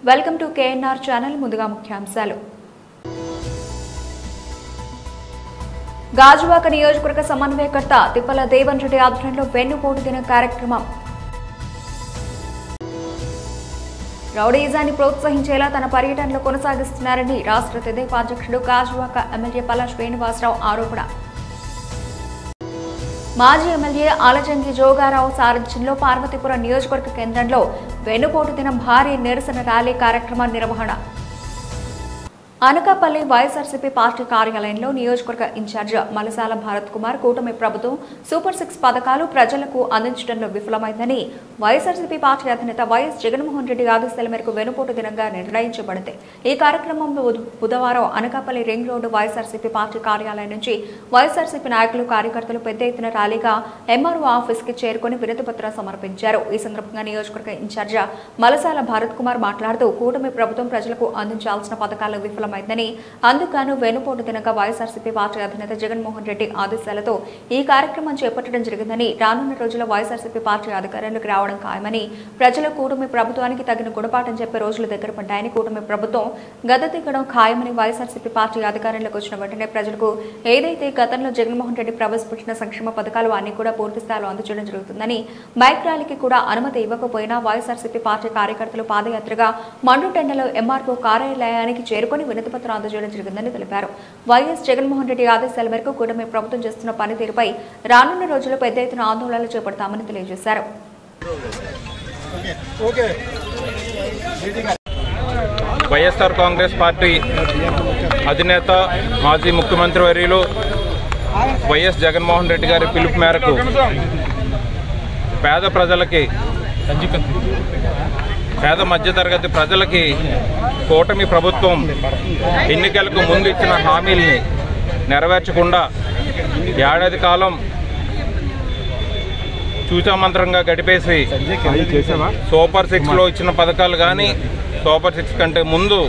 Welcome to KNR channel. ముందుగా ముఖ్యాంశాలు. గాజువాక నియోజకవర్గ సమన్వయకర్త తిప్పల దేవన్ రెడ్డి ఆధ్వర్యంలో వెన్నుపోటు దిన కార్యక్రమం. రౌడీజాన్ని ప్రోత్సహించేలా తన పర్యటనలో కొనసాగిస్తున్నారని రాష్ట్ర తెదేపా అధ్యక్షుడు గాజువాక ఎమ్మెల్యే పల్లా శ్రీనివాసరావు ఆరోపణ. మాజీ ఎమ్మెల్యే ఆలజంగి జోగారావు సారథ్యంలో పార్వతీపురం నియోజకవర్గ కేంద్రంలో వెన్నుపోటు దినం భారీ నిరసన ర్యాలీ కార్యక్రమ నిర్వహణ. అనకాపల్లి వైఎస్ఆర్సీపీ పార్టీ కార్యాలయంలో నియోజకవర్గ ఇన్ఛార్జ్ మలసాల భారత్ కుమార్ కూటమి ప్రభుత్వం సూపర్ 6 పథకాలు ప్రజలకు అందించడంలో విఫలమైందని వైఎస్ఆర్సీపీ పార్టీ అధినేత వైఎస్ జగన్మోహన్ రెడ్డి ఆదేశాల మేరకు వెన్నుపోటు దినంగా నిర్ణయించబడింది. ఈ కార్యక్రమంలో బుధవారం Anakapalli ring road YSRCP party కార్యాలయం నుంచి వైఎస్ఆర్సీపీ నాయకులు కార్యకర్తలు పెద్ద ఎత్తున ర్యాలీగా ఎంఆర్ఓ ఆఫీస్ కి చేరుకుని వినతిపత్రం సమర్పించారు. ఈ సందర్భంగా నియోజకవర్గ ఇన్ఛార్జ్ మలసాల భారత్ కుమార్ మాట్లాడుతూ కూటమి ప్రభుత్వం ప్రజలకు అందించాల్సిన పథకాలు విఫలమైందని, అందుకు వెన్నుపోటు దినంగా వైఎస్ఆర్సీపీ పార్టీ అధినేత జగన్మోహన్ రెడ్డి ఆదేశాలతో ఈ కార్యక్రమం చేపట్టడం జరిగిందని, రానున్న రోజుల్లో వైఎస్ఆర్సీపీ పార్టీ అధికారంలోకి రావడం ఖాయమని, ప్రజలు కూటమి ప్రభుత్వానికి తగిన గుణపాఠం చెప్పే రోజులు దగ్గర పడ్డాయని, కూటమి ప్రభుత్వం గద దిగడం ఖాయమని, వైఎస్ఆర్సీపీ పార్టీ అధికారంలోకి వచ్చిన వెంటనే ప్రజలకు ఏదైతే గతంలో జగన్మోహన్ రెడ్డి ప్రవేశపెట్టిన సంక్షేమ పథకాలు అన్ని కూడా పూర్తి స్థాయిలో అందజేయడం జరుగుతుందని, బైక్ ర్యాలీకి కూడా అనుమతి ఇవ్వకపోయినా వైఎస్ఆర్సీపీ పార్టీ కార్యకర్తలు పాదయాత్రగా మండుటెండలో ఎంఆర్ఓ కార్యాలయానికి చేరుకుని వినతిపత్రం అందజేయడం జరిగిందని తెలిపారు. వైఎస్ జగన్మోహన్ రెడ్డి ఆదేశాల మేరకు కూటమి ప్రభుత్వం చేస్తున్న పనితీరుపై రానున్న రోజుల్లో పెద్ద ఎత్తున ఆందోళనలు చేపడతామని తెలియజేశారు. వైఎస్ఆర్ కాంగ్రెస్ పార్టీ అధినేత మాజీ ముఖ్యమంత్రి వర్యులు వైఎస్ జగన్మోహన్ రెడ్డి గారి పిలుపు మేరకు పేద మధ్యతరగతి ప్రజలకి కూటమి ప్రభుత్వం ఎన్నికలకు ముందు ఇచ్చిన హామీల్ని నెరవేర్చకుండా ఏడాది కాలం చూచామంత్రంగా గడిపేసి సూపర్ 6లో ఇచ్చిన పథకాలు కానీ సూపర్ 6 కంటే ముందు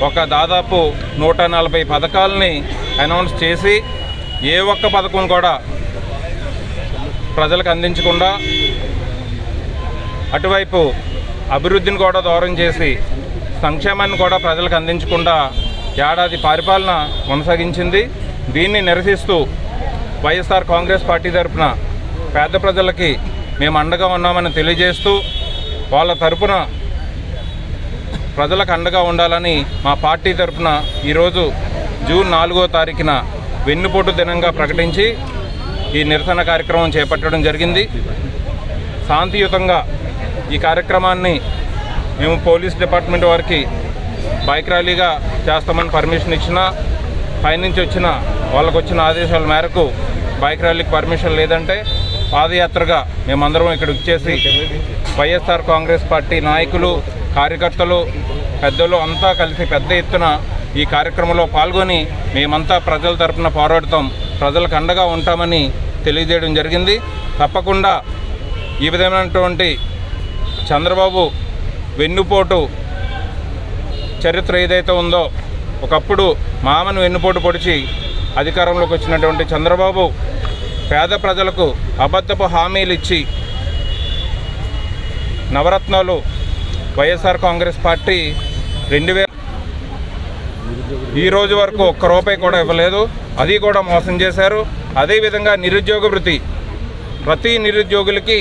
ఒక దాదాపు 140 పథకాలని అనౌన్స్ చేసి ఏ ఒక్క పథకం కూడా ప్రజలకు అందించకుండా, అటువైపు అభివృద్ధిని కూడా దూరం చేసి సంక్షేమాన్ని కూడా ప్రజలకు అందించకుండా ఏడాది పరిపాలన కొనసాగించింది. దీన్ని నిరసిస్తూ వైఎస్ఆర్ కాంగ్రెస్ పార్టీ తరఫున పేద ప్రజలకి మేము అండగా ఉన్నామని తెలియజేస్తూ, వాళ్ళ తరఫున ప్రజలకు అండగా ఉండాలని మా పార్టీ తరఫున ఈరోజు జూన్ 4వ తారీఖున వెన్నుపోటు దినంగా ప్రకటించి ఈ నిరసన కార్యక్రమం చేపట్టడం జరిగింది. శాంతియుతంగా ఈ కార్యక్రమాన్ని మేము పోలీస్ డిపార్ట్మెంట్ వారికి బైక్ ర్యాలీగా చేస్తామని పర్మిషన్ ఇచ్చినా, పైనుంచి వాళ్ళకు వచ్చిన ఆదేశాల మేరకు బైక్ ర్యాలీకి పర్మిషన్ లేదంటే పాదయాత్రగా మేమందరం ఇక్కడ ఇచ్చేసి వైఎస్ఆర్ కాంగ్రెస్ పార్టీ నాయకులు, కార్యకర్తలు, పెద్దలు అంతా కలిసి పెద్ద ఎత్తున ఈ కార్యక్రమంలో పాల్గొని మేమంతా ప్రజల తరఫున పోరాడతాం, ప్రజలకు అండగా ఉంటామని తెలియజేయడం జరిగింది. తప్పకుండా ఈ విధమైనటువంటి చంద్రబాబు వెన్నుపోటు చరిత్ర ఏదైతే ఉందో, ఒకప్పుడు మామను వెన్నుపోటు పొడిచి అధికారంలోకి వచ్చినటువంటి చంద్రబాబు పేద ప్రజలకు అబద్ధపు హామీలు ఇచ్చి నవరత్నాలు వైఎస్ఆర్ కాంగ్రెస్ పార్టీ 2000 ఈ రోజు వరకు ఒక్క రూపాయి కూడా ఇవ్వలేదు, అది కూడా మోసం చేశారు. అదేవిధంగా నిరుద్యోగ వృత్తి, ప్రతి నిరుద్యోగులకి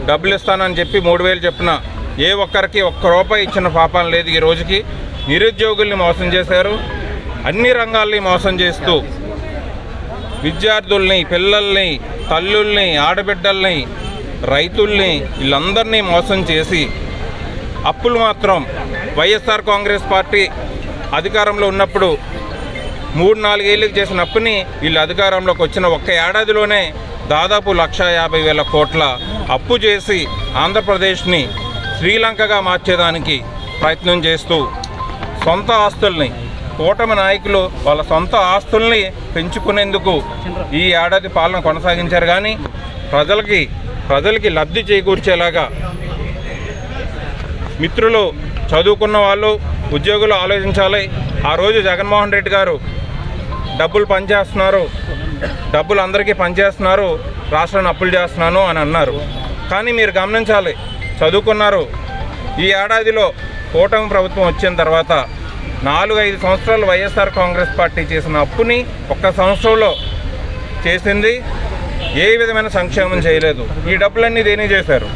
డబ్బులు ఇస్తానని చెప్పి 3000 చెప్పిన ఏ ఒక్కరికి ఒక్క రూపాయి ఇచ్చిన పాపం లేదు. ఈ రోజుకి నిరుద్యోగుల్ని మోసం చేశారు. అన్ని రంగాల్ని మోసం చేస్తూ విద్యార్థుల్ని, పిల్లల్ని, తల్లుల్ని, ఆడబిడ్డల్ని, రైతుల్ని వీళ్ళందరినీ మోసం చేసి అప్పులు మాత్రం వైఎస్ఆర్ కాంగ్రెస్ పార్టీ అధికారంలో ఉన్నప్పుడు 3-4 ఏళ్ళకి చేసిన అప్పుని వీళ్ళు అధికారంలోకి వచ్చిన ఒక్క ఏడాదిలోనే దాదాపు 1,50,000 కోట్ల అప్పు చేసి ఆంధ్రప్రదేశ్ని శ్రీలంకగా మార్చేదానికి ప్రయత్నం చేస్తూ సొంత ఆస్తుల్ని, కూటమి నాయకులు వాళ్ళ సొంత ఆస్తుల్ని పెంచుకునేందుకు ఈ ఏడాది పాలన కొనసాగించారు. కానీ ప్రజలకి లబ్ధి చేకూర్చేలాగా మిత్రులు, చదువుకున్న వాళ్ళు, ఉద్యోగులు ఆలోచించాలి. ఆ రోజు జగన్మోహన్ రెడ్డి గారు డబ్బులు పనిచేస్తున్నారు, డబ్బులు అందరికీ పనిచేస్తున్నారు, రాష్ట్రాన్ని అప్పులు చేస్తున్నాను అని అన్నారు. కానీ మీరు గమనించాలి, చదువుకున్నారు, ఈ ఏడాదిలో కూటమి ప్రభుత్వం వచ్చిన తర్వాత 4-5 సంవత్సరాలు వైఎస్ఆర్ కాంగ్రెస్ పార్టీ చేసిన అప్పుని ఒక్క సంవత్సరంలో చేసింది. ఏ విధమైన సంక్షేమం చేయలేదు. ఈ డబ్బులన్నీ దేనికి చేశారు?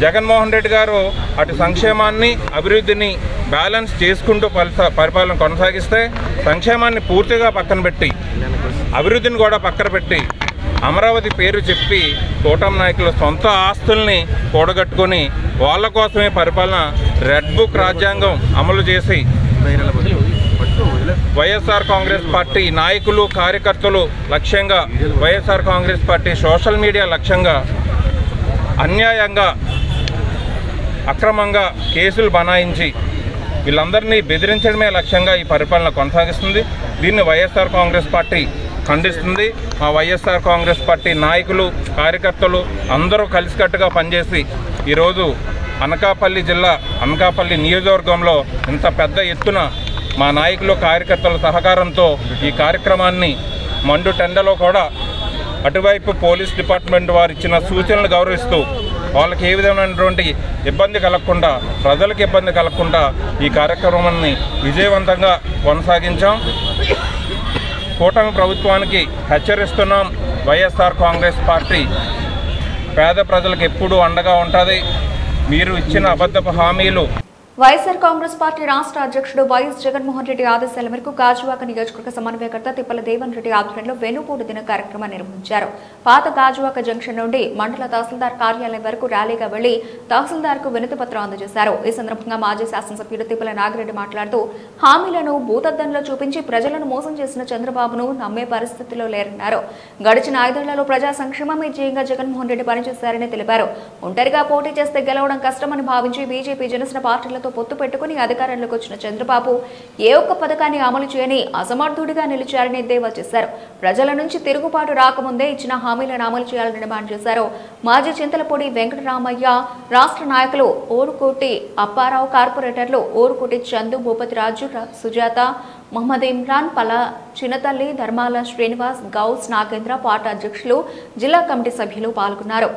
జగన్మోహన్ రెడ్డి గారు అటు సంక్షేమాన్ని అభివృద్ధిని బ్యాలెన్స్ చేసుకుంటూ పరిపాలన కొనసాగిస్తే సంక్షేమాన్ని పూర్తిగా పక్కన పెట్టి అభివృద్ధిని కూడా పక్కన పెట్టి అమరావతి పేరు చెప్పి కూటమి నాయకుల సొంత ఆస్తుల్ని కూడగట్టుకొని వాళ్ళ కోసమే పరిపాలన రెడ్ బుక్ రాజ్యాంగం అమలు చేసి వైఎస్ఆర్ కాంగ్రెస్ పార్టీ నాయకులు కార్యకర్తలు లక్ష్యంగా YSR Congress party social media లక్ష్యంగా అన్యాయంగా అక్రమంగా కేసులు బనాయించి వీళ్ళందరినీ బెదిరించడమే లక్ష్యంగా ఈ పరిపాలన కొనసాగిస్తుంది. దీన్ని వైఎస్ఆర్ కాంగ్రెస్ పార్టీ ఖండిస్తుంది. మా వైఎస్ఆర్ కాంగ్రెస్ పార్టీ నాయకులు కార్యకర్తలు అందరూ కలిసికట్టుగా పనిచేసి ఈరోజు అనకాపల్లి జిల్లా అనకాపల్లి నియోజకవర్గంలో ఇంత పెద్ద ఎత్తున మా నాయకులు కార్యకర్తల సహకారంతో ఈ కార్యక్రమాన్ని మండు టెండలో కూడా అటువైపు పోలీస్ డిపార్ట్మెంట్ వారు ఇచ్చిన సూచనలు గౌరవిస్తూ వాళ్ళకి ఏ విధమైనటువంటి ఇబ్బంది కలగకుండా ప్రజలకు ఇబ్బంది కలగకుండా ఈ కార్యక్రమాన్ని విజయవంతంగా కొనసాగించాం. కూటమి ప్రభుత్వానికి హెచ్చరిస్తున్నాం. వైఎస్ఆర్ కాంగ్రెస్ పార్టీ పేద ప్రజలకు ఎప్పుడూ అండగా ఉంటుంది. మీరు ఇచ్చిన అబద్ధపు హామీలు వైఎస్ఆర్ కాంగ్రెస్ పార్టీ రాష్ట్ర అధ్యక్షుడు వైఎస్ జగన్మోహన్ రెడ్డి ఆదేశాల మేరకు గాజువాక నియోజకవర్గ సమన్వయకర్త తిప్పల దేవన్ రెడ్డి ఆధ్వర్యంలో వెన్నుపోటు దిన కార్యక్రమాన్ని నిర్వహించారు. పాత గాజువాక జంక్షన్ నుండి మండల తహసీల్దార్ కార్యాలయం వరకు ర్యాలీగా వెళ్లి తహసీల్దార్కు వినతి పత్రం అందజేశారు. ఈ సందర్భంగా మాజీ శాసనసభ్యుడు తిప్పల నాగిరెడ్డి మాట్లాడుతూ హామీలను భూతద్దంలో చూపించి ప్రజలను మోసం చేసిన చంద్రబాబును నమ్మే పరిస్థితిలో లేరన్నారు. గడిచిన 5 ఏళ్లలో ప్రజా సంక్షేమమే ధ్యేయంగా జగన్మోహన్ రెడ్డి పనిచేశారని తెలిపారు. ఒంటరిగా పోటీ చేస్తే గెలవడం కష్టమని భావించి బీజేపీ జనసేన పార్టీలతో పొత్తు పెట్టుకుని అధికారంలోకి వచ్చిన చంద్రబాబు ఏ ఒక్క పథకాన్ని అమలు చేయని అసమర్థుడిగా నిలిచారని ఎద్దేవా చేశారు. ప్రజల నుంచి తిరుగుబాటు రాకముందే ఇచ్చిన హామీలను అమలు చేయాలని డిమాండ్ చేశారు. మాజీ చింతలపూడి వెంకటరామయ్య, రాష్ట్ర నాయకులు ఓరుకోటి అప్పారావు, కార్పొరేటర్లు ఓరుకోటి చందు, భూపతిరాజు, సుజాత, మహమ్మద్ ఇమ్రాన్, పల చిన్నతల్లి, ధర్మాల శ్రీనివాస్, గౌస్ నాగేంద్ర, పార్టీ అధ్యక్షులు, జిల్లా కమిటీ సభ్యులు పాల్గొన్నారు.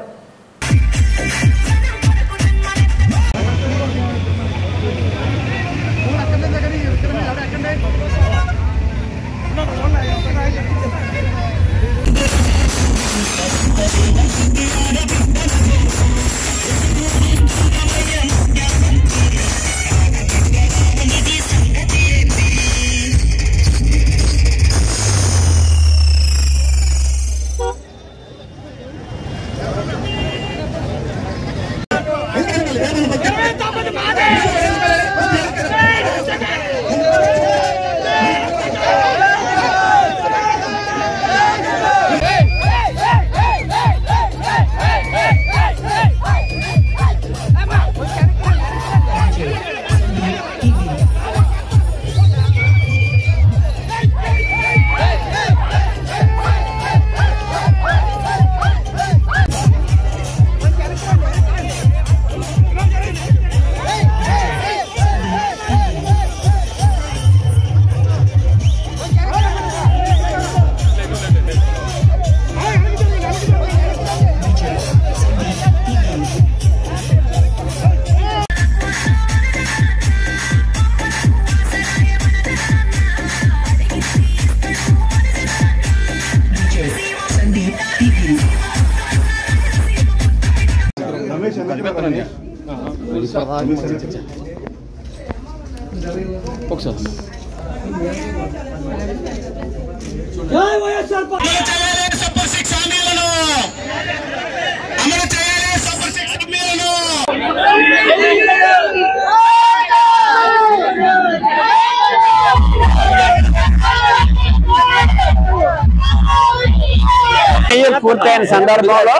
పూర్తయిన సందర్భంలో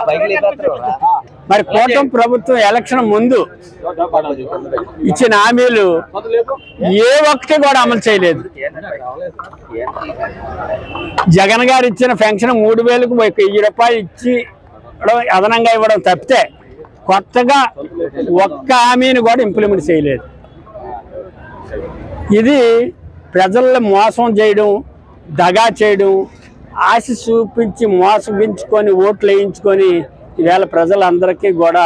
మరి కూటమి ప్రభుత్వం ఎలక్షన్ ముందు ఇచ్చిన హామీలు ఏ ఒక్కటి కూడా అమలు చేయలేదు. జగన్ గారు ఇచ్చిన పెన్షన్ 3000కు 1000 రూపాయలు ఇచ్చి అదనంగా ఇవ్వడం తప్పితే కొత్తగా ఒక్క హామీని కూడా ఇంప్లిమెంట్ చేయలేదు. ఇది ప్రజలను మోసం చేయడం, దగా చేయడం, ఆశ చూపించి మోసగించుకొని ఓట్లు వేయించుకొని ఈవేళ ప్రజలందరికీ కూడా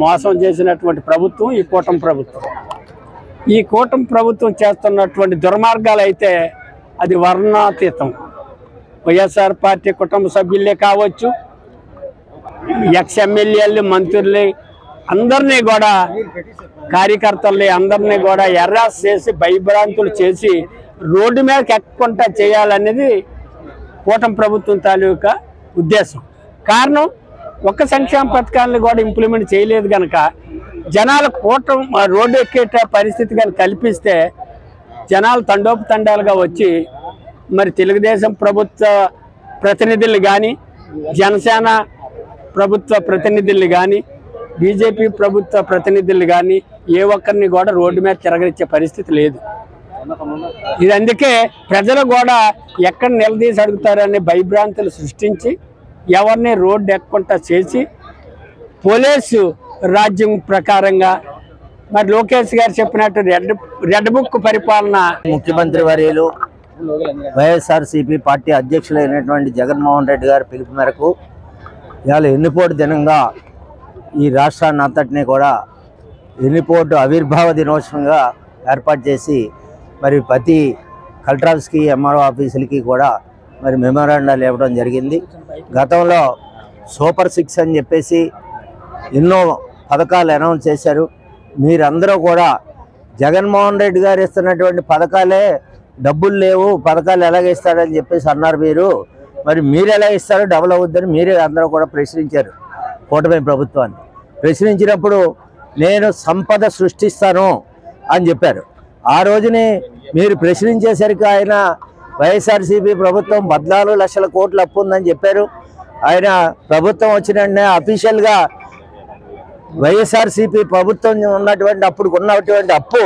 మోసం చేసినటువంటి ప్రభుత్వం ఈ కూటమి ప్రభుత్వం. ఈ కూటమి ప్రభుత్వం చేస్తున్నటువంటి దుర్మార్గాలు అయితే అది వర్ణాతీతం. వైఎస్ఆర్ పార్టీ కుటుంబ సభ్యులే కావచ్చు, ఎక్స్ ఎమ్మెల్యేలు, మంత్రులు అందరినీ కూడా, కార్యకర్తల్ని అందరినీ కూడా ఎర్రాస్ చేసి భయభ్రాంతులు చేసి రోడ్డు మీదకి ఎక్కకుండా చేయాలనేది కూటమి ప్రభుత్వం తాలూకా ఉద్దేశం. కారణం ఒక్క సంక్షేమ పథకాలను కూడా ఇంప్లిమెంట్ చేయలేదు కనుక జనాలు కూటమి రోడ్డు ఎక్కే పరిస్థితి కానీ కల్పిస్తే జనాలు తండోపతండాలుగా వచ్చి మరి తెలుగుదేశం ప్రభుత్వ ప్రతినిధులు కానీ, జనసేన ప్రభుత్వ ప్రతినిధులు కానీ, బీజేపీ ప్రభుత్వ ప్రతినిధులు కానీ ఏ ఒక్కరిని కూడా రోడ్డు మీద తిరగనిచ్చే పరిస్థితి లేదు. ఇది అందుకే ప్రజలు కూడా ఎక్కడ నిలదీసి అడుగుతారని భయభ్రాంతులు సృష్టించి ఎవరిని రోడ్డు ఎక్కకుండా చేసి పోలీసు రాజ్యం ప్రకారంగా మరి లోకేష్ గారు చెప్పినట్టు రెడ్ బుక్ పరిపాలన. ముఖ్యమంత్రి వర్యులు వైఎస్ఆర్సీపీ పార్టీ అధ్యక్షులైనటువంటి జగన్మోహన్ రెడ్డి గారి పిలుపు మేరకు ఇవాళ ఎన్నిపోటు దినంగా ఈ రాష్ట్రాన్ని అంతటినీ కూడా ఎన్నిపోటు ఆవిర్భావ దినోత్సవంగా ఏర్పాటు చేసి మరి ప్రతి కలెక్టర్ ఆఫీస్కి, ఎంఆర్ఓ ఆఫీసులకి కూడా మరి మెమోరాండాలు ఇవ్వడం జరిగింది. గతంలో సూపర్ 6 అని చెప్పేసి ఎన్నో పథకాలు అనౌన్స్ చేశారు. మీరందరూ కూడా జగన్మోహన్ రెడ్డి గారు ఇస్తున్నటువంటి పథకాలే డబ్బులు లేవు, పథకాలు ఎలాగ ఇస్తాడని చెప్పేసి అన్నారు. మరి మీరు ఎలా ఇస్తారో డబుల్ అవుద్దని మీరే అందరూ కూడా ప్రశ్నించారు కూటమి ప్రభుత్వాన్ని. ప్రశ్నించినప్పుడు నేను సంపద సృష్టిస్తాను అని చెప్పారు. ఆ రోజునే మీరు ప్రశ్నించేసరికి ఆయన వైఎస్ఆర్సీపీ ప్రభుత్వం 14 లక్షల కోట్ల అప్పు ఉందని చెప్పారు. ఆయన ప్రభుత్వం వచ్చిన అఫీషియల్గా వైఎస్ఆర్సీపీ ప్రభుత్వం ఉన్నటువంటి ఉన్నటువంటి అప్పు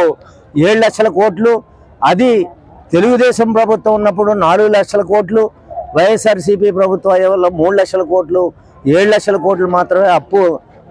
7 లక్షల కోట్లు. అది తెలుగుదేశం ప్రభుత్వం ఉన్నప్పుడు 4 లక్షల కోట్లు, వైఎస్ఆర్సీపీ ప్రభుత్వం వల్ల 3 లక్షల కోట్లు, 7 లక్షల కోట్లు మాత్రమే అప్పు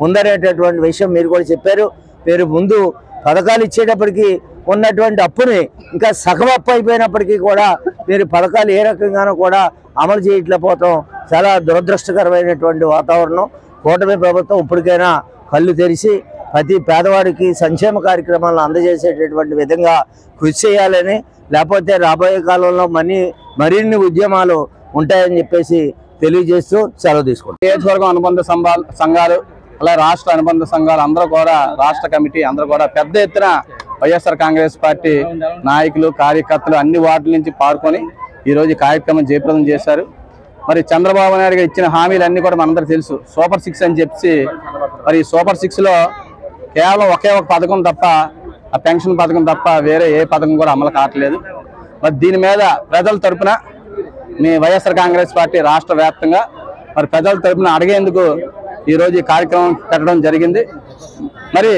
ఉందనేటటువంటి విషయం మీరు కూడా చెప్పారు. మీరు ముందు పథకాలు ఇచ్చేటప్పటికి ఉన్నటువంటి అప్పుని ఇంకా సగం అప్పు అయిపోయినప్పటికీ కూడా మీరు పథకాలు ఏ రకంగానూ కూడా అమలు చేయట్లేకపోవటం చాలా దురదృష్టకరమైనటువంటి వాతావరణం. కూటమి ప్రభుత్వం ఇప్పటికైనా కళ్ళు తెరిచి ప్రతి పేదవాడికి సంక్షేమ కార్యక్రమాలను అందజేసేటటువంటి విధంగా కృషి చేయాలని, లేకపోతే రాబోయే కాలంలో మరిన్ని ఉద్యమాలు ఉంటాయని చెప్పేసి తెలియజేస్తూ సెలవు తీసుకుంటాం. నియోజకవర్గం అనుబంధ సంఘాలు, అలా రాష్ట్ర అనుబంధ సంఘాలు అందరూ కూడా, రాష్ట్ర కమిటీ అందరూ కూడా పెద్ద ఎత్తున వైఎస్ఆర్ కాంగ్రెస్ పార్టీ నాయకులు, కార్యకర్తలు అన్ని వార్డుల నుంచి పాల్గొని ఈరోజు కార్యక్రమం జయప్రదం చేశారు. మరి చంద్రబాబు నాయుడు గారు ఇచ్చిన హామీలన్నీ కూడా మనందరూ తెలుసు. సూపర్ 6 అని చెప్పి మరి సూపర్ 6లో కేవలం ఒకే ఒక పథకం తప్ప, ఆ పెన్షన్ పథకం తప్ప వేరే ఏ పథకం కూడా అమలు కావట్లేదు. మరి దీని మీద ప్రజల తరపున మీ వైఎస్ఆర్ కాంగ్రెస్ పార్టీ రాష్ట్ర వ్యాప్తంగా మరి ప్రజల తరపున అడిగేందుకు ఈరోజు ఈ కార్యక్రమం పెట్టడం జరిగింది. మరి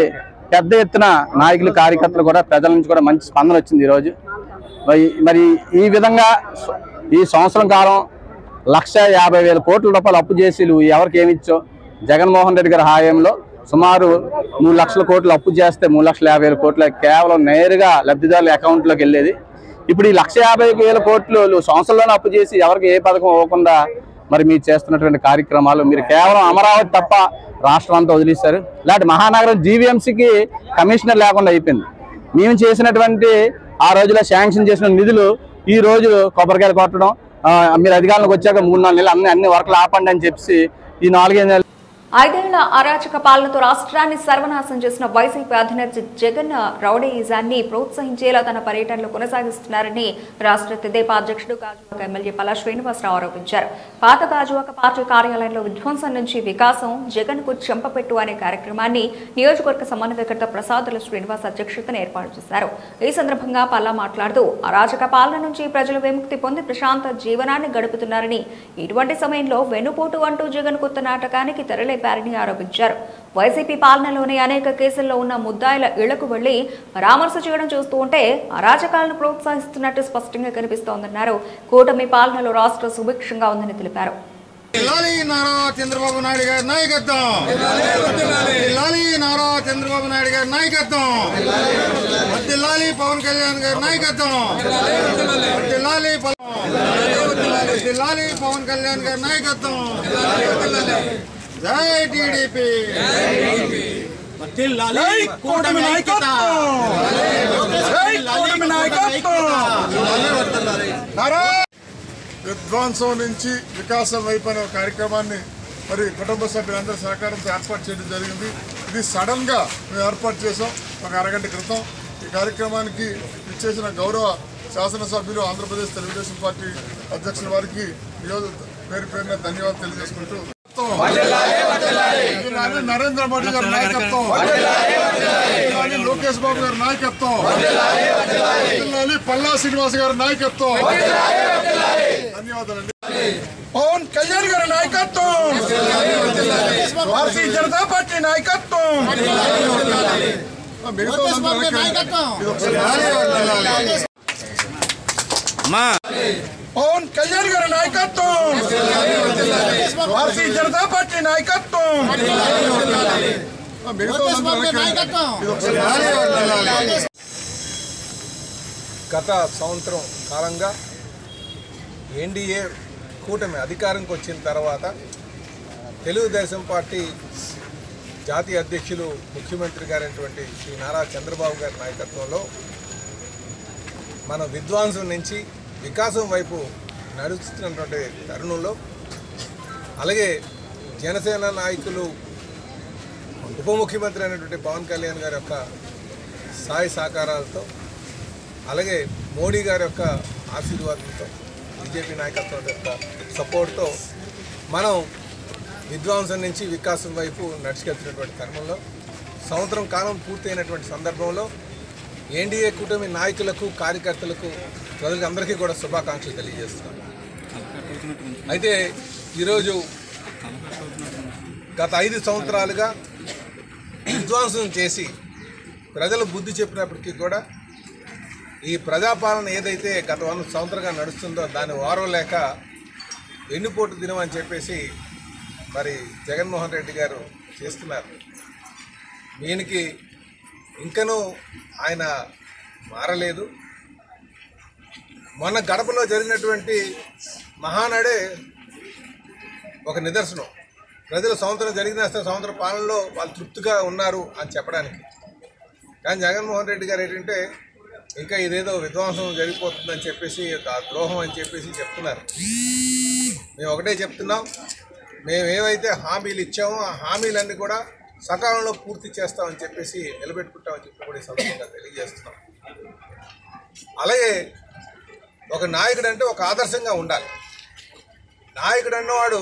పెద్ద ఎత్తున నాయకులు, కార్యకర్తలు కూడా ప్రజల నుంచి కూడా మంచి స్పందన వచ్చింది ఈరోజు. మరి ఈ విధంగా ఈ సంవత్సరం కాలం 1,50,000 కోట్ల రూపాయలు అప్పు చేసి నువ్వు ఎవరికి ఏమిచ్చో, జగన్మోహన్ రెడ్డి గారి హాయంలో సుమారు 3 లక్షల కోట్లు అప్పు చేస్తే 3,50,000 కోట్ల కేవలం నేరుగా లబ్ధిదారుల అకౌంట్లోకి వెళ్ళేది. ఇప్పుడు ఈ 1,50,000 కోట్లు నువ్వు సంవత్సరంలోనే అప్పు చేసి ఎవరికి ఏ పథకం ఇవ్వకుండా మరి మీరు చేస్తున్నటువంటి కార్యక్రమాలు, మీరు కేవలం అమరావతి తప్ప రాష్ట్రం అంతా వదిలేశారు. ఇలాంటి మహానగరం జీవీఎంసీకి కమిషనర్ లేకుండా అయిపోయింది. మేము చేసినటువంటి ఆ రోజులో శాంక్షన్ చేసిన నిధులు ఈ రోజు కొబ్బరికాయలు కొట్టడం, మీరు అధికారంలోకి వచ్చాక 3-4 నెలలు అన్ని వర్కులు ఆపండి అని చెప్పి ఈ 4-5 నెలలు 5 ఏళ్ల అరాచక పాలనతో రాష్ట్రాన్ని సర్వనాశనం చేసిన వైసీపీ అధినేత జగన్ రౌడీయిజాన్ని ప్రోత్సహించేలా తన పర్యటనలు కొనసాగిస్తున్నారని రాష్ట్ర తెదేపా అధ్యక్షుడు గాజువాక ఎమ్మెల్యే పల్లా శ్రీనివాసరావు ఆరోపించారు. పాత గాజువాక పార్టీ కార్యాలయంలో విధ్వంసం నుంచి వికాసం, జగన్ కు చెంపపెట్టు అనే కార్యక్రమాన్ని నియోజకవర్గ సమన్వయకర్త ప్రసాదుల శ్రీనివాస్ అధ్యక్షతన ఏర్పాటు చేశారు. ఈ సందర్భంగా పల్లా మాట్లాడుతూ అరాచక పాలన నుంచి ప్రజలు విముక్తి పొంది ప్రశాంత జీవనాన్ని గడుపుతున్నారని, ఇటువంటి సమయంలో వెన్నుపోటు అంటూ జగన్ కొత్త నాటకానికి తెరలే ఆరోపించారు. వైసీపీ పాలనలోని అనేక కేసుల్లో ఉన్న ముద్దాయిల ఇళ్లకు వెళ్లి పరామర్శ చేయడం చూస్తూ ఉంటే అరాచకాలను ప్రోత్సహిస్తున్నట్టు స్పష్టంగా కనిపిస్తోందన్నారు. కూటమి పాలనలో రాష్ట్ర సుభిక్షంగా ఉందని తెలిపారు. చంద్రబాబు నాయుడు గారి నాయకత్వం, నారా చంద్రబాబు నాయుడు గారి నాయకత్వం, పవన్ కళ్యాణ్ గారి నాయకత్వం, పవన్ కళ్యాణ్ గారి నాయకత్వం. జై టీడీపీ. విధ్వంసం నుంచి వికాసం వైపు అనే కార్యక్రమాన్ని మరి కుటుంబ సభ్యులందరూ సహకారంతో ఏర్పాటు చేయడం జరిగింది. ఇది సడన్గా మేము ఏర్పాటు చేసాం ఒక అరగంట క్రితం. ఈ కార్యక్రమానికి ఇచ్చేసిన గౌరవ శాసనసభ్యులు ఆంధ్రప్రదేశ్ తెలుగుదేశం పార్టీ అధ్యక్షుల వారికి పేరు పేరున ధన్యవాదాలు తెలియజేసుకుంటూ నరేంద్ర మోడీ గారి నాయకత్వం, లోకేష్ బాబు గారి నాయకత్వం, పల్లా శ్రీనివాస్ గారి నాయకత్వం. ధన్యవాదాలండి. పవన్ కళ్యాణ్ గారి నాయకత్వం, భారతీయ జనతా పార్టీ నాయకత్వం, పవన్ కళ్యాణ్ గారి నాయకత్వం, భారతీయ జనతా పార్టీ నాయకత్వం. గత సంవత్సరం కాలంగా ఎన్డీఏ కూటమి అధికారంకి వచ్చిన తర్వాత తెలుగుదేశం పార్టీ జాతీయ అధ్యక్షులు ముఖ్యమంత్రి గారైనటువంటి శ్రీ నారా చంద్రబాబు గారి నాయకత్వంలో మన విధ్వంసం నుంచి వికాసం వైపు నడుస్తున్నటువంటి తరుణంలో అలాగే జనసేన నాయకులు ఉప ముఖ్యమంత్రి అయినటువంటి పవన్ కళ్యాణ్ గారి యొక్క సహాయ సహకారాలతో అలాగే మోడీ గారి యొక్క ఆశీర్వాదంతో బీజేపీ నాయకత్వం యొక్క సపోర్ట్తో మనం విధ్వంసం నుంచి వికాసం వైపు నడుచుకెళ్తున్నటువంటి తరుణంలో సంవత్సరం కాలం పూర్తయినటువంటి సందర్భంలో ఎన్డీఏ కూటమి నాయకులకు కార్యకర్తలకు ప్రజలకు అందరికీ కూడా శుభాకాంక్షలు తెలియజేస్తున్నాను. అయితే ఈరోజు గత 5 సంవత్సరాలుగా విధ్వంసం చేసి ప్రజలు బుద్ధి చెప్పినప్పటికీ కూడా ఈ ప్రజాపాలన ఏదైతే గత 100 సంవత్సరంగా నడుస్తుందో దాన్ని ఓర్వలేక వెన్నుపోటు దినం అని చెప్పేసి మరి జగన్మోహన్ రెడ్డి గారు చేస్తున్నారు. దీనికి ఇంకనూ ఆయన మారలేదు. మొన్న గడపలో జరిగినటువంటి మహానాడే ఒక నిదర్శనం. ప్రజలు సంవత్సరం జరిగిన సంవత్సర పాలనలో వాళ్ళు తృప్తిగా ఉన్నారు అని చెప్పడానికి. కానీ జగన్మోహన్ రెడ్డి గారు ఏంటంటే ఇంకా ఇదేదో విధ్వంసం జరిగిపోతుందని చెప్పేసి ద్రోహం అని చెప్పేసి చెప్తున్నారు. మేము ఒకటే చెప్తున్నాం, మేము ఏవైతే హామీలు ఇచ్చామో ఆ హామీలన్నీ కూడా సకాలంలో పూర్తి చేస్తామని చెప్పేసి నిలబెట్టుకుంటామని చెప్పి కూడా ఈ సందర్భంగా తెలియజేస్తున్నాం. అలాగే ఒక నాయకుడు అంటే ఒక ఆదర్శంగా ఉండాలి. నాయకుడు అన్నవాడు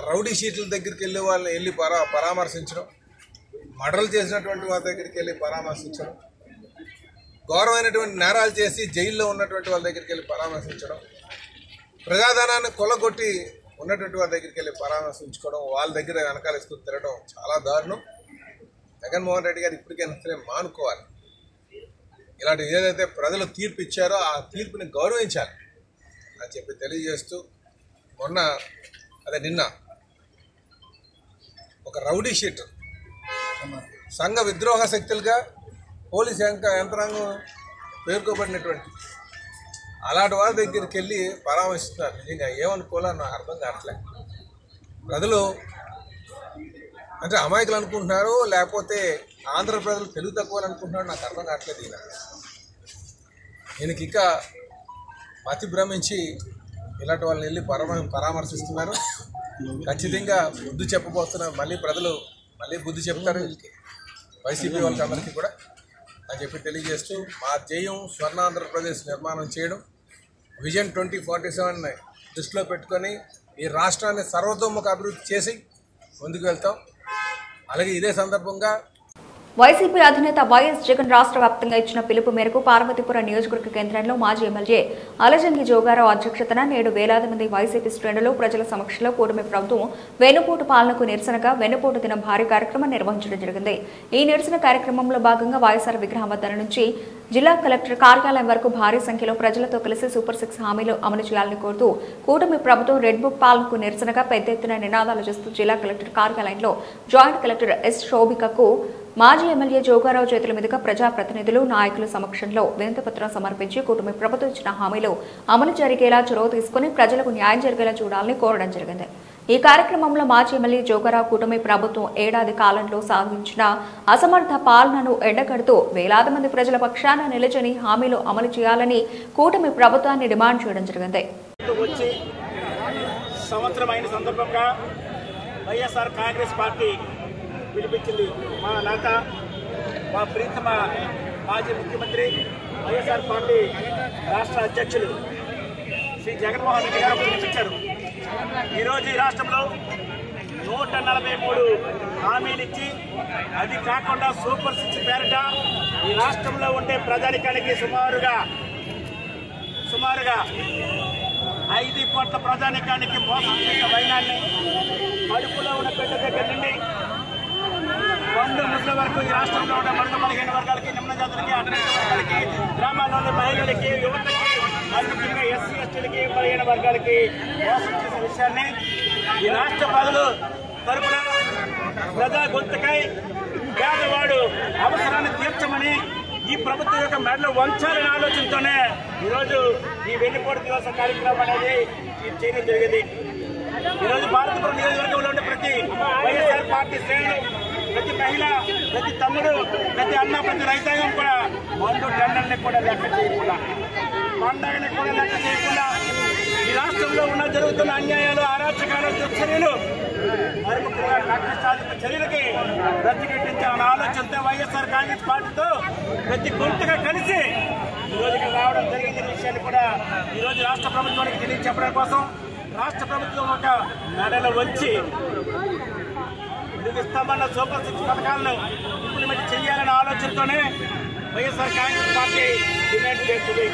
రౌడీ షీట్ల దగ్గరికి వెళ్ళి వాళ్ళని వెళ్ళి పరామర్శించడం, మర్డర్లు చేసినటువంటి వారి దగ్గరికి వెళ్ళి పరామర్శించడం, ఘోరమైనటువంటి నేరాలు చేసి జైల్లో ఉన్నటువంటి వాళ్ళ దగ్గరికి వెళ్ళి పరామర్శించడం, ప్రజాధనాన్ని కొల్లగొట్టి ఉన్నటువంటి వారి దగ్గరికి వెళ్ళి పరామర్శించుకోవడం, వాళ్ళ దగ్గర వెనకాల వేసుకుని తిరగడం చాలా దారుణం. జగన్మోహన్ రెడ్డి గారు ఇప్పటికైనా సరే మానుకోవాలి. ఇలాంటి ఏదైతే ప్రజలు తీర్పు ఇచ్చారో ఆ తీర్పుని గౌరవించాలి అని చెప్పి తెలియజేస్తూ నిన్న ఒక రౌడీ షీట్ సంఘ విద్రోహ శక్తులుగా పోలీస్ యంత్రాంగం పేర్కొబడినటువంటి అలాంటి వాళ్ళ దగ్గరికి వెళ్ళి పరామర్శిస్తున్నారు. నిజంగా ఏమనుకోవాలో నాకు అర్థం కావట్లేదు. ప్రజలు అంటే అమాయకులు అనుకుంటున్నారు, లేకపోతే ఆంధ్ర ప్రజలు తెలుగు తక్కువ అనుకుంటున్నారు, నాకు అర్థం కావట్లేదు. ఈయనకి ఇంకా మతి భ్రమించి ఇలాంటి వాళ్ళని వెళ్ళి పరామర్శిస్తున్నారు. ఖచ్చితంగా బుద్ధి చెప్పబోతున్నారు. ప్రజలు మళ్ళీ బుద్ధి చెప్తారు వైసీపీ వాళ్ళకి అందరికీ కూడా అని చెప్పి తెలియజేస్తూ మా ధ్యేయం స్వర్ణాంధ్రప్రదేశ్ నిర్మాణం చేయడం, విజన్ 2047 దృష్టిలో పెట్టుకొని ఈ రాష్ట్రాన్ని సర్వతోముఖ అభివృద్ధి చేసి ముందుకు వెళ్తాం. అలాగే ఇదే సందర్భంగా వైసీపీ అధినేత వైఎస్ జగన్ రాష్ట్ర వ్యాప్తంగా ఇచ్చిన పిలుపు మేరకు పార్వతీపురం నియోజకవర్గ కేంద్రంలో మాజీ ఎమ్మెల్యే అలజంగి జోగారావు అధ్యక్షతన నేడు వేలాది మంది వైసీపీ శ్రేణులు ప్రజల సమక్షంలో కూటమి ప్రభుత్వం వెన్నుపోటు పాలనకు నిరసనగా వెన్నుపోటు దిన భారీ కార్యక్రమం నిర్వహించడం జరిగింది. ఈ నిరసన కార్యక్రమంలో భాగంగా వైఎస్ఆర్ విగ్రహం వద్ద నుంచి జిల్లా కలెక్టర్ కార్యాలయం వరకు భారీ సంఖ్యలో ప్రజలతో కలిసి సూపర్ 6 హామీలు అమలు చేయాలని కోరుతూ కూటమి ప్రభుత్వం రెడ్ బుక్ పాలనకు నిరసనగా పెద్ద ఎత్తున నినాదాలు చేస్తూ జిల్లా కలెక్టర్ కార్యాలయంలో జాయింట్ కలెక్టర్ ఎస్ శోభికకు మాజీ ఎమ్మెల్యే జోగారావు చేతుల మీదుగా ప్రజాప్రతినిధులు నాయకుల సమక్షంలో వినతిపత్రం సమర్పించి కూటమి ప్రభుత్వం ఇచ్చిన హామీలు అమలు జరిగేలా చొరవ తీసుకుని ప్రజలకు న్యాయం జరిగేలా చూడాలని కోరడం జరిగింది. ఈ కార్యక్రమంలో మాజీ ఎమ్మెల్యే జోగరావు కూటమి ప్రభుత్వం ఏడాది కాలంలో సాధించిన అసమర్థ పాలనను ఎండగడుతూ వేలాది మంది ప్రజల పక్షాన నిలిచని హామీలు అమలు చేయాలని కూటమి ప్రభుత్వాన్ని డిమాండ్ చేయడం జరిగింది. సంవత్సరం అయిన సందర్భంగా వైఎస్ఆర్ కాంగ్రెస్ పార్టీ పిలిపించింది. మా నేత, మా ప్రీతమ మాజీ ముఖ్యమంత్రి, వైఎస్ఆర్ పార్టీ రాష్ట్ర అధ్యక్షులు శ్రీ జగన్మోహన్ రెడ్డి గారు పిలిపించారు. ఈరోజు ఈ రాష్ట్రంలో 143 హామీలు ఇచ్చి, అది కాకుండా సూపర్ 6 పేరిట ఈ రాష్ట్రంలో ఉండే ప్రజానికానికి సుమారుగా 5 కోట్ల ప్రజానికానికి మోసం చేసిన వైనాన్ని కడుపులో ఉన్న బిడ్డ దగ్గర నుండి కొండ ముద్ర వరకు ఈ రాష్ట్రంలో ఉన్న మరొక 15 వర్గాలకి, నిమ్న జాతులకి, అగ్రహిత వర్గాలకి, గ్రామాల్లోని మహిళలకి, యువతకి, ముఖ్యంగా ఎస్సీ ఎస్టీలకి 15 వర్గాలకి మోసం చేసిన విషయాన్ని ఈ రాష్ట్ర ప్రజలు తరపున ప్రజా గొంతుకై పేదవాడు అవసరాన్ని తీర్చమని ఈ ప్రభుత్వం యొక్క మెడలు వంచాలనే ఆలోచనతోనే ఈరోజు ఈ వెన్నుపోటు దివస కార్యక్రమం అనేది చేయడం జరిగింది. ఈరోజు భారతపురం నియోజకవర్గంలో ఉండే ప్రతి వైఎస్ఆర్ పార్టీ శ్రేణులు, ప్రతి మహిళ, ప్రతి తమ్ముడు, ప్రతి అన్న, ప్రతి రైతాంగం కూడా మందు టెండర్ని కూడా లెక్క చేయకుండా, పండగని కూడా లెక్క చేయకుండా ఈ రాష్ట్రంలో ఉన్న జరుగుతున్న అన్యాయాలు, అరాచకాలు, దుశ్చర్యలు, మరి ముఖ్యంగా కాంగ్రెస్ చర్యలకి ప్రతిఘటించాలన్న ఆలోచనతో వైఎస్ఆర్ కాంగ్రెస్ పార్టీతో ప్రతి గొంతుగా కలిసి ఈరోజు ఇక్కడ రావడం జరిగిన విషయాన్ని కూడా ఈరోజు రాష్ట్ర ప్రభుత్వానికి తెలియచెప్పడం కోసం రాష్ట్ర ప్రభుత్వం ఒక మెడలు వచ్చి విధిస్తామన్న సూపర్ 6 పథకాలను ఇంప్లిమెంట్ చేయాలనే ఆలోచనతోనే వైఎస్ఆర్ కాంగ్రెస్ పార్టీ డిమాండ్ చేస్తుంది.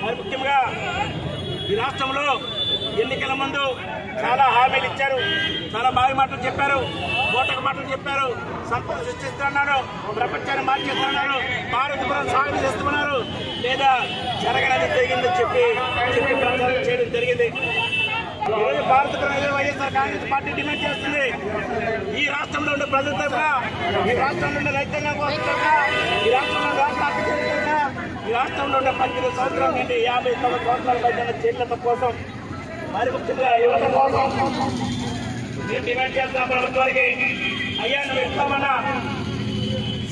మరి ముఖ్యంగా ఈ రాష్ట్రంలో ఎన్నికల ముందు చాలా హామీలు ఇచ్చారు, చాలా బాగా మాటలు చెప్పారు, ఓటకు మాటలు చెప్పారు, సంపద సృష్టిస్తున్నారు, ప్రపంచాన్ని మార్చేస్తున్నారు, భారతపురం సాగు చేస్తున్నారు, లేదా జరగనది జరిగిందని చెప్పి ప్రచారం చేయడం జరిగింది. ఈరోజు భారతపురం వైఎస్ఆర్ కాంగ్రెస్ పార్టీ డిమాండ్ చేస్తుంది. ఈ రాష్ట్రంలో ఉండే ప్రజల తరఫున, ఈ రాష్ట్రంలో ఉండే రైతాంగం కోసం తరఫున, ఈ రాష్ట్రంలో రాష్ట్ర ఈ రాష్ట్రంలో ఉండే 18 సంవత్సరాల నుండి 59 సంవత్సరాల మధ్య చెల్లెల కోసం, మరి ముఖ్యంగా యువత కోసం మేము డిమాండ్ చేస్తాం ప్రభుత్వానికి. అయ్యా, నువ్వు ఇస్తామన్నా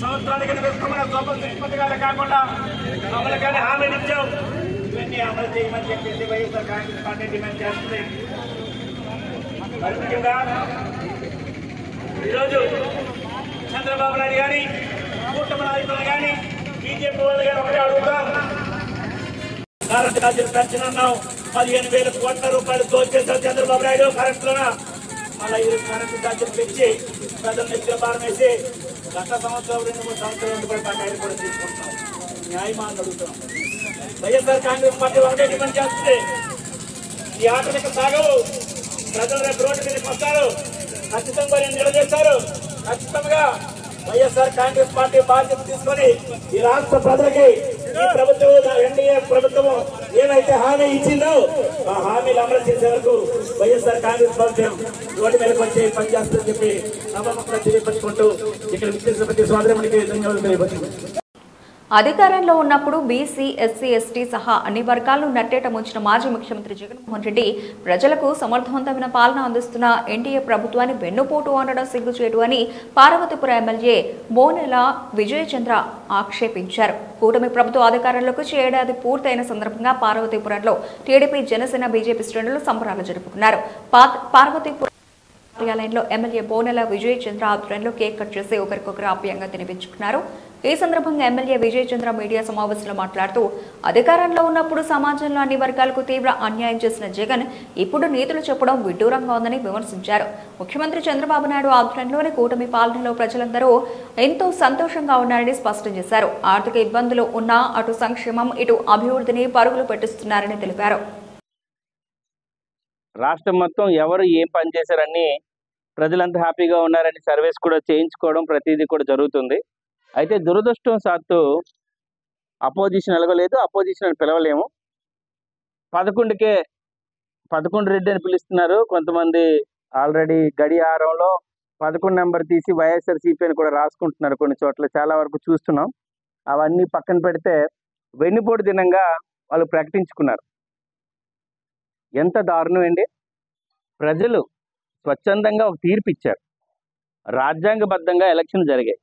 సంవత్సరానికి నువ్వు ఇస్తామన్నా సూపర్ 6 పథకాలు కాకుండా అమలు కానీ హామీలు ఇచ్చావు, ఇవన్నీ అమలు చేయమని చెప్పేసి వైఎస్ఆర్ కాంగ్రెస్ పార్టీ డిమాండ్ చేస్తుంది. మరి ముఖ్యంగా ఈరోజు చంద్రబాబు నాయుడు కానీ, కూటమి నాయకులు కానీ, బీజేపీ వాళ్ళు కానీ ఒకటే అడుగుతాం. కరెంట్ ఛార్జీలు పెంచనున్నాం, 15,000 కోట్ల రూపాయలు దోచేశారు చంద్రబాబు నాయుడు కరెంట్లోన. మళ్ళీ ఈ కరెంటు ఛార్జీలు పెంచి ప్రజల నెత్తిన భారం వేసి గత సంవత్సరం 2-3 సంవత్సరాల కూడా బకాయిలు కూడా తీసుకుంటున్నాం. న్యాయమా అని అడుగుతున్నాం. వైఎస్ఆర్ కాంగ్రెస్ పార్టీ ఒకటే డిమాండ్ చేస్తుంది. ఈ ఆటలకు సాగవు, ప్రజలు రేపు రోడ్డు మీదకి వస్తారు, ఖచ్చితంగా నిలదీస్తారు. ఖచ్చితంగా వైఎస్ఆర్ కాంగ్రెస్ పార్టీ బాధ్యత తీసుకొని ఈ రాష్ట్ర ప్రజలకి ఈ ప్రభుత్వం, ఎన్డీఏ ప్రభుత్వం ఏమైతే హామీ ఇచ్చిందో ఆ హామీలు అమలు చేసే వరకు వైఎస్ఆర్ కాంగ్రెస్ ప్రభుత్వం రోడ్డు మీదకి వచ్చి పనిచేస్తుందని చెప్పి నమ్మకంగా తెలియపరుచుకుంటూ ఇక్కడ విచ్చేసిన ప్రతి సోదరునికి ధన్యవాదాలు తెలియపరుచుకుంటున్నాను. అధికారంలో ఉన్నప్పుడు బీసీ, ఎస్సీ, ఎస్టీ సహా అన్ని వర్గాలను నట్టేట ముంచిన మాజీ ముఖ్యమంత్రి జగన్మోహన్ రెడ్డి ప్రజలకు సమర్థవంతమైన పాలన అందిస్తున్న ఎన్డీఏ ప్రభుత్వాన్ని వెన్నుపోటు అనడం సిగ్గుచేటు అని పార్వతీపురం ఎమ్మెల్యే బోనెల విజయచంద్ర ఆక్షేపించారు. కూటమి ప్రభుత్వ అధికారంలోకి ఏడాది పూర్తయిన సందర్భంగా పార్వతీపురంలో టీడీపీ, జనసేన, బీజేపీ శ్రేణులు సంబరాలు జరుపుకున్నారు. పార్వతీపురం కార్యాలయంలో ఎమ్మెల్యే బోనెల విజయచంద్ర ఆధ్వర్యంలో కేక్ కట్ చేసి ఒకరికొకరు ఆప్యాయంగా తినిపించుకున్నారు. ఈ సందర్భంగా ఎమ్మెల్యే విజయచంద్ర మీడియా సమావేశంలో మాట్లాడుతూ అధికారంలో ఉన్నప్పుడు సమాజంలో అన్ని వర్గాలకు తీవ్ర అన్యాయం చేసిన జగన్ ఇప్పుడు నీతులు చెప్పడం విడ్డూరంగా ఉందని విమర్శించారు. ముఖ్యమంత్రి చంద్రబాబు నాయుడు ఆధ్వర్యంలోని కూటమి పాలనలో ప్రజలందరూ ఎంతో సంతోషంగా ఉన్నారని స్పష్టం చేశారు. ఆర్థిక ఇబ్బందులు ఉన్నా అటు సంక్షేమం, ఇటు అభివృద్ధిని పరుగులు పెట్టిస్తున్నారని తెలిపారు. రాష్ట్రం మొత్తం ఎవరు ఏం పని చేశారని ప్రజలంతా హ్యాపీగా ఉన్నారని సర్వేస్ కూడా చేయించుకోవడం ప్రతిదీ కూడా జరుగుతుంది. అయితే దురదృష్టం సాత్తు అపోజిషన్ ఎలగలేదు, అపోజిషన్ అని పిలవలేము. 11 రెడ్డి అని పిలుస్తున్నారు. కొంతమంది ఆల్రెడీ గడియారంలో 11 నెంబర్ తీసి వైఎస్ఆర్సీపీ అని కూడా రాసుకుంటున్నారు. కొన్ని చోట్ల చాలా వరకు చూస్తున్నాం. అవన్నీ పక్కన పెడితే వెన్నుపోటు దినంగా వాళ్ళు ప్రకటించుకున్నారు. ఎంత దారుణం అండి. ప్రజలు స్వచ్ఛందంగా ఒక తీర్పు ఇచ్చారు. రాజ్యాంగబద్ధంగా ఎలక్షన్ జరిగాయి.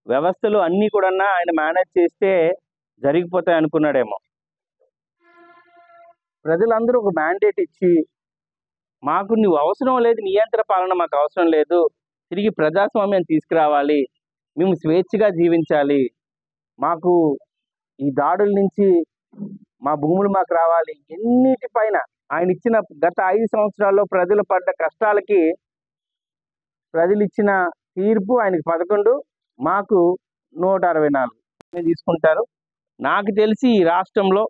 వ్యవస్థలు అన్నీ కూడా ఆయన మేనేజ్ చేస్తే జరిగిపోతాయి అనుకున్నాడేమో. ప్రజలందరూ ఒక మ్యాండేట్ ఇచ్చి మాకు నువ్వు అవసరం లేదు, నియంత్ర పాలన మాకు అవసరం లేదు, తిరిగి ప్రజాస్వామ్యం తీసుకురావాలి, మేము స్వేచ్ఛగా జీవించాలి, మాకు ఈ దాడుల నుంచి మా భూములు మాకు రావాలి, ఎన్నిటిపైన ఆయన ఇచ్చిన గత 5 సంవత్సరాల్లో ప్రజలు పడ్డ కష్టాలకి ప్రజలు ఇచ్చిన తీర్పు ఆయనకి 11, మాకు 164 తీసుకుంటారు. నాకు తెలిసి ఈ రాష్ట్రంలో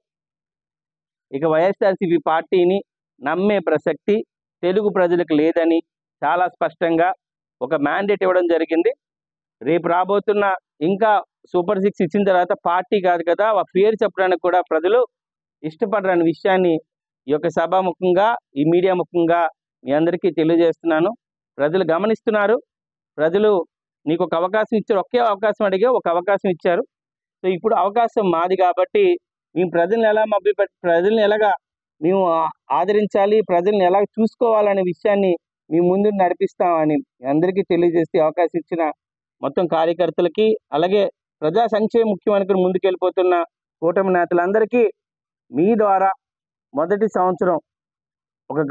ఇక వైఎస్ఆర్సీపీ పార్టీని నమ్మే ప్రసక్తి తెలుగు ప్రజలకు లేదని చాలా స్పష్టంగా ఒక మ్యాండేట్ ఇవ్వడం జరిగింది. రేపు రాబోతున్న ఇంకా సూపర్ 6 ఇచ్చిన తర్వాత పార్టీ కాదు కదా ఆ పేరు చెప్పడానికి కూడా ప్రజలు ఇష్టపడరని విషయాన్ని ఈ యొక్క సభాముఖంగా ఈ మీడియా ముఖంగా మీ అందరికీ తెలియజేస్తున్నాను. ప్రజలు గమనిస్తున్నారు. ప్రజలు నీకు ఒక అవకాశం ఇచ్చారు, ఒకే అవకాశం అడిగే ఒక అవకాశం ఇచ్చారు. సో ఇప్పుడు అవకాశం మాది కాబట్టి మేము ప్రజల్ని ఎలా ప్రజల్ని ఎలాగా మేము ఆదరించాలి, ప్రజల్ని ఎలా చూసుకోవాలనే విషయాన్ని మీ ముందు నడిపిస్తామని అందరికీ తెలియజేస్తే అవకాశం ఇచ్చిన మొత్తం కార్యకర్తలకి, అలాగే ప్రజా సంక్షేమం ముఖ్యం అనుకుని ముందుకెళ్ళిపోతున్న కూటమి నేతలందరికీ మీ ద్వారా మొదటి సంవత్సరం ఒక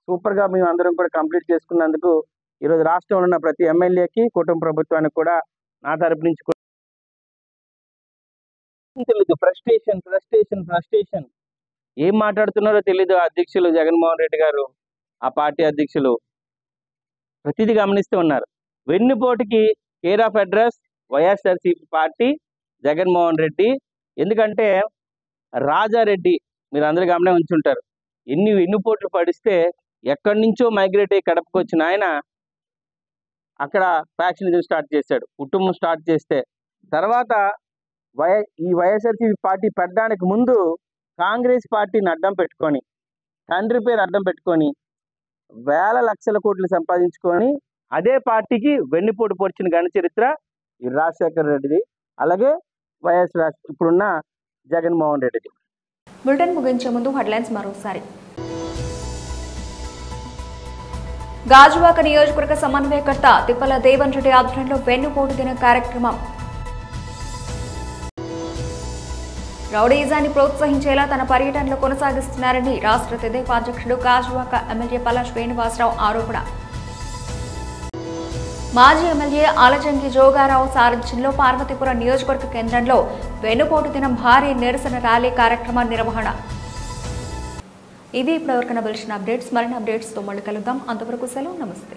సూపర్గా మేము అందరం కూడా కంప్లీట్ చేసుకున్నందుకు ఈరోజు రాష్ట్రంలో ఉన్న ప్రతి ఎమ్మెల్యేకి కూటమి ప్రభుత్వానికి కూడా నా తరపు నుంచి తెలీదు. ఫ్రస్ట్రేషన్ ఏం మాట్లాడుతున్నారో తెలీదు. అధ్యక్షులు జగన్మోహన్ రెడ్డి గారు, ఆ పార్టీ అధ్యక్షులు ప్రతిదీ గమనిస్తూ ఉన్నారు. వెన్నుపోటుకి care of address YSRCP party, Jaganmohan Reddy. ఎందుకంటే రాజారెడ్డి మీరు అందరూ గమనే ఉంచుంటారు, ఎన్ని వెన్నుపోట్లు పడిస్తే ఎక్కడి నుంచో మైగ్రేట్ అయ్యి కడపకు వచ్చిన ఆయన అక్కడ ఫ్యాక్షనిజం స్టార్ట్ చేశాడు, కుటుంబం స్టార్ట్ చేస్తే తర్వాత ఈ వైఎస్ఆర్సీపీ పార్టీ పెట్టడానికి ముందు కాంగ్రెస్ పార్టీని అడ్డం పెట్టుకొని, తండ్రి పేరు అడ్డం పెట్టుకొని వేల లక్షల కోట్లు సంపాదించుకొని అదే పార్టీకి వెన్నుపోటు పొడిచిన ఘన చరిత్ర ఈ రాజశేఖర రెడ్డిది, అలాగే వైఎస్ ఇప్పుడున్న జగన్మోహన్ రెడ్డిది. బులెటిన్ ముగించే ముందు హెడ్లైన్స్ మరోసారి. గాజువాక నియోజకవర్గ సమన్వయకర్త తిప్పల దేవన్ రెడ్డి ఆధ్వర్యంలో వెన్నుపోటు దిన కార్యక్రమం. రౌడీజాన్ని ప్రోత్సహించేలా తన పర్యటనలో కొనసాగిస్తున్నారని రాష్ట్ర తెదేపా అధ్యక్షుడు గాజువాక ఎమ్మెల్యే పల్లా శ్రీనివాసరావు ఆరోపణ. మాజీ ఎమ్మెల్యే ఆలజంగి జోగారావు సారథ్యంలో పార్వతీపురం నియోజకవర్గ కేంద్రంలో వెన్నుపోటు దినం భారీ నిరసన ర్యాలీ కార్యక్రమ నిర్వహణ. ఇది ఇప్పటివరకు బులెటిన్ అప్డేట్స్. మరిన్ని అప్డేట్స్తో మళ్ళీ కలుద్దాం. అంతవరకు సెలవు, నమస్తే.